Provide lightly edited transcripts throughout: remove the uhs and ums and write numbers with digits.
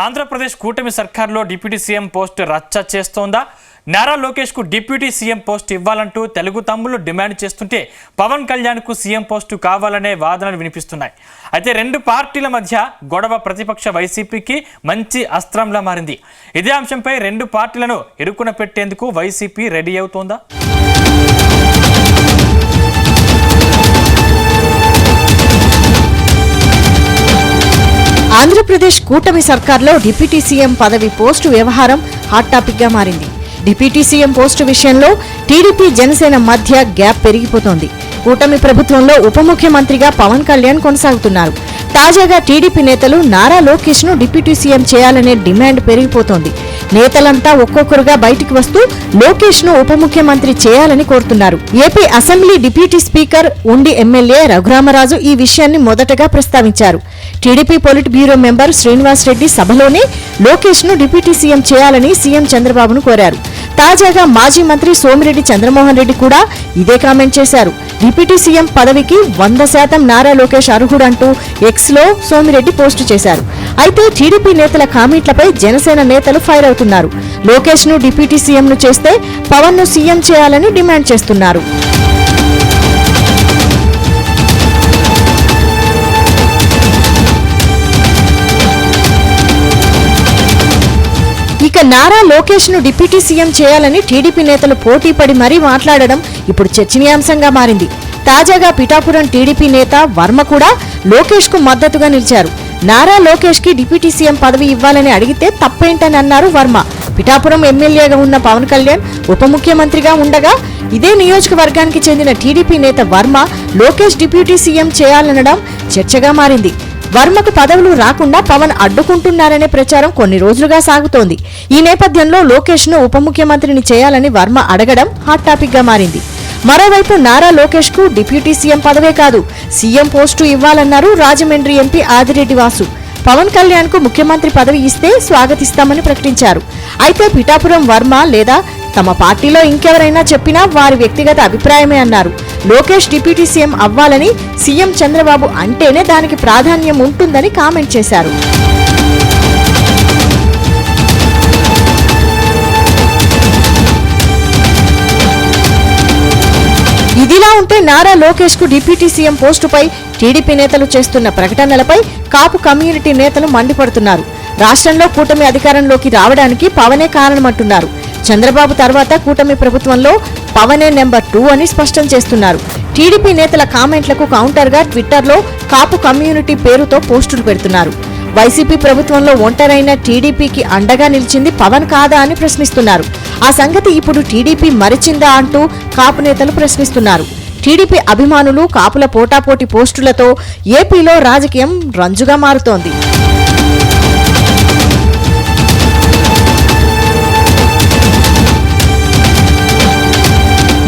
ఆంధ్రప్రదేశ్ కూటమి సర్కార్లో deputy CM post రచ్చ చేస్తోందా? నారా లోకేష్ కు డిప్యూటీ సీఎం పోస్ట్ ఇవ్వాలంటూ తెలుగు తమ్ముళ్లు డిమాండ్ చేస్తుంటే పవన్ కళ్యాణ్ కు సీఎం పోస్టు కావాలనే వాదనలు వినిపిస్తున్నాయి. అయితే రెండు పార్టీల మధ్య గొడవ ప్రతిపక్ష వైసీపీకి మంచి అస్త్రంలా మారింది. ఇదే అంశంపై రెండు పార్టీలను ఇరుకున పెట్టేందుకు వైసీపీ రెడీ అవుతోందా? ఆంధ్రప్రదేశ్ కూటమి సర్కార్లో డిప్యూటీ సీఎం పదవి పోస్టు వ్యవహారం హాట్ టాపిక్ గా మారింది. డిప్యూటీ సీఎం పోస్టు విషయంలో టీడీపీ జనసేన మధ్య గ్యాప్ పెరిగిపోతోంది. కూటమి ప్రభుత్వంలో ఉప ముఖ్యమంత్రిగా పవన్ కళ్యాణ్ కొనసాగుతున్నారు. తాజాగా టీడీపీ నేతలు నారా లోకేష్ ను డిప్యూటీ సీఎం చేయాలనే డిమాండ్ పెరిగిపోతోంది. నేతలంతా ఒక్కొక్కరుగా బయటికి వస్తూ లోకేష్ ను ఉప ముఖ్యమంత్రి చేయాలని కోరుతున్నారు. AP assembly deputy speaker Undi MLA Raghuramaraju ఈ విషయాన్ని మొదటగా ప్రస్తావించారు. TDP polit bureau member Srinivas Reddy సభలోనే లోకేష్ ను డిప్యూటీ సీఎం చేయాలని సీఎం చంద్రబాబును కోరారు. తాజాగా మాజీ మంత్రి సోమిరెడ్డి చంద్రమోహన్ రెడ్డి కూడా ఇదే కామెంట్ చేశారు. డిప్యూటీ సీఎం పదవికి 100% నారా లోకేష్ అర్హుడంటూ ఎక్స్ లో సోమిరెడ్డి పోస్టు చేశారు. అయితే టీడీపీ నేతల కామెంట్లపై జనసేన నేతలు ఫైర్ అవుతున్నారు. లోకేష్ ను డిప్యూటీ సీఎం ను చేస్తే పవన్ ను సీఎం చేయాలని డిమాండ్ చేస్తున్నారు. ఇక నారా లోకేష్ ను డిప్యూటీ సీఎం చేయాలని టీడీపీ నేతలు పోటీ పడి మరీ మాట్లాడడం ఇప్పుడు చర్చనీయాంశంగా మారింది. తాజాగా పిఠాపురం టీడీపీ నేత వర్మ కూడా లోకేష్ కు మద్దతుగా నిలిచారు. నారా లోకేష్ కి డిప్యూటీ సీఎం పదవి ఇవ్వాలని అడిగితే తప్పేంటని అన్నారు వర్మ. పిఠాపురం ఎమ్మెల్యేగా ఉన్న పవన్ కళ్యాణ్ ఉప ముఖ్యమంత్రిగా ఉండగా ఇదే నియోజకవర్గానికి చెందిన టీడీపీ నేత వర్మ లోకేష్ డిప్యూటీ సీఎం చేయాలనడం చర్చగా మారింది. వర్మకు పదవులు రాకుండా పవన్ అడ్డుకుంటున్నారనే ప్రచారం కొన్ని రోజులుగా సాగుతోంది. ఈ నేపథ్యంలో లోకేష్ ను ఉప ముఖ్యమంత్రిని చేయాలని వర్మ అడగడం హాట్ టాపిక్ గా మారింది. మరోవైపు నారా లోకేష్ కు డిప్యూటీ సీఎం పదవే కాదు సీఎం పోస్టు ఇవ్వాలన్నారు రాజమండ్రి ఎంపీ ఆదిరెడ్డి వాసు. పవన్ కళ్యాణ్ కు ముఖ్యమంత్రి పదవి ఇస్తే స్వాగతిస్తామని ప్రకటించారు. అయితే పిఠాపురం వర్మ లేదా తమ పార్టీలో ఇంకెవరైనా చెప్పినా వారి వ్యక్తిగత అభిప్రాయమే అన్నారు. లోకేష్ డిప్యూటీ సీఎం అవ్వాలని సీఎం చంద్రబాబు అంటేనే దానికి ప్రాధాన్యం ఉంటుందని కామెంట్ చేశారు. ఇదిలా ఉంటే నారా లోకేష్ కు డిప్యూటీ సీఎం పోస్టుపై టీడీపీ నేతలు చేస్తున్న ప్రకటనలపై కాపు కమ్యూనిటీ నేతలు మండిపడుతున్నారు. రాష్ట్రంలో కూటమి అధికారంలోకి రావడానికి పవనే కారణమంటున్నారు. చంద్రబాబు తర్వాత కూటమి ప్రభుత్వంలో పవనే నెంబర్ 2 అని స్పష్టం చేస్తున్నారు. టీడీపీ నేతల కామెంట్లకు కౌంటర్ గా ట్విట్టర్లో కాపు కమ్యూనిటీ పేరుతో పోస్టులు పెడుతున్నారు. వైసీపీ ప్రభుత్వంలో ఒంటరైన టీడీపీకి అండగా నిలిచింది పవన్ కాదా అని ప్రశ్నిస్తున్నారు. ఆ సంగతి ఇప్పుడు టీడీపీ మరిచిందా అంటూ కాపు నేతలు ప్రశ్నిస్తున్నారు. టీడీపీ అభిమానులు కాపుల పోటాపోటీ పోస్టులతో ఏపీలో రాజకీయం రంజుగా మారుతోంది.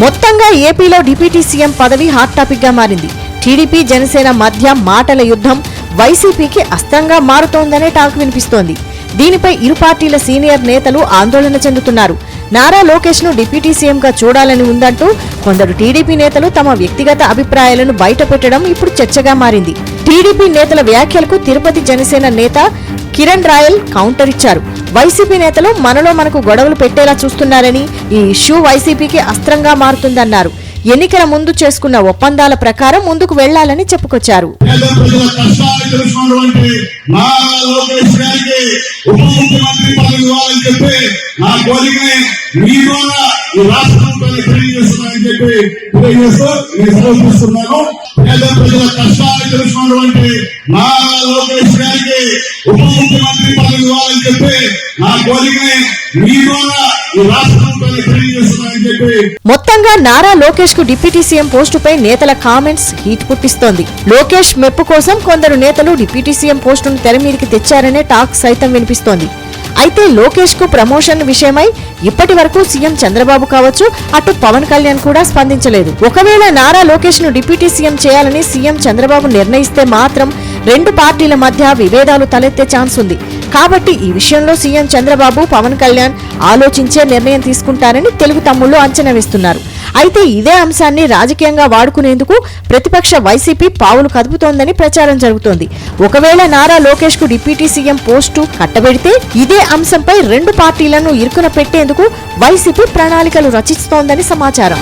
మొత్తంగా ఏపీలో డిప్యూటీ సీఎం పదవి హాట్ టాపిక్ గా మారింది. టీడీపీ జనసేన మధ్య మాటల యుద్ధం వైసీపీకి అస్త్రంగా మారుతోందనే టాక్ వినిపిస్తోంది. దీనిపై ఇరు పార్టీల సీనియర్ నేతలు ఆందోళన చెందుతున్నారు. నారా లోకేష్ ను డిప్యూటీ సీఎం గా చూడాలని ఉందంటూ కొందరు టీడీపీ నేతలు తమ వ్యక్తిగత అభిప్రాయాలను బయటపెట్టడం ఇప్పుడు చర్చగా మారింది. టీడీపీ నేతల వ్యాఖ్యలకు తిరుపతి జనసేన నేత కిరణ్ రాయల్ కౌంటర్ ఇచ్చారు. వైసీపీ నేతలు మనలో మనకు గొడవలు పెట్టేలా చూస్తున్నారని, ఈ ఇష్యూ వైసీపీకి అస్త్రంగా మారుతుందన్నారు. ఎన్నికల ముందు చేసుకున్న ఒప్పందాల ప్రకారం ముందుకు వెళ్లాలని చెప్పుకొచ్చారు. మొత్తంగా నారా లోకేష్ కు డిప్యూటీ సీఎం పోస్టుపై నేతల కామెంట్స్ హీట్ పుట్టిస్తోంది. లోకేష్ మెప్పు కోసం కొందరు నేతలు డిప్యూటీ సీఎం పోస్టును తెరమీదికి తెచ్చారనే టాక్ సైతం వినిపిస్తోంది. అయితే లోకేష్ కు ప్రమోషన్ విషయమై ఇప్పటి వరకు సీఎం చంద్రబాబు కావచ్చు, అటు పవన్ కళ్యాణ్ కూడా స్పందించలేదు. ఒకవేళ నారా లోకేష్ ను డిప్యూటీ సీఎం చేయాలని సీఎం చంద్రబాబు నిర్ణయిస్తే మాత్రం రెండు పార్టీల మధ్య విభేదాలు తలెత్తే ఛాన్స్ ఉంది. కాబట్టి ఈ విషయంలో సీఎం చంద్రబాబు, పవన్ కళ్యాణ్ ఆలోచించే నిర్ణయం తీసుకుంటారని తెలుగు తమ్ముళ్లు అంచనా వేస్తున్నారు. అయితే ఇదే అంశాన్ని రాజకీయంగా వాడుకునేందుకు ప్రతిపక్ష వైసీపీ పావులు కదుపుతోందని ప్రచారం జరుగుతోంది. ఒకవేళ నారా లోకేష్ కు డిప్యూటీ సీఎం పోస్టు కట్టబెడితే ఇదే అంశంపై రెండు పార్టీలను ఇరుకున పెట్టేందుకు వైసీపీ ప్రణాళికలు రచిస్తోందని సమాచారం.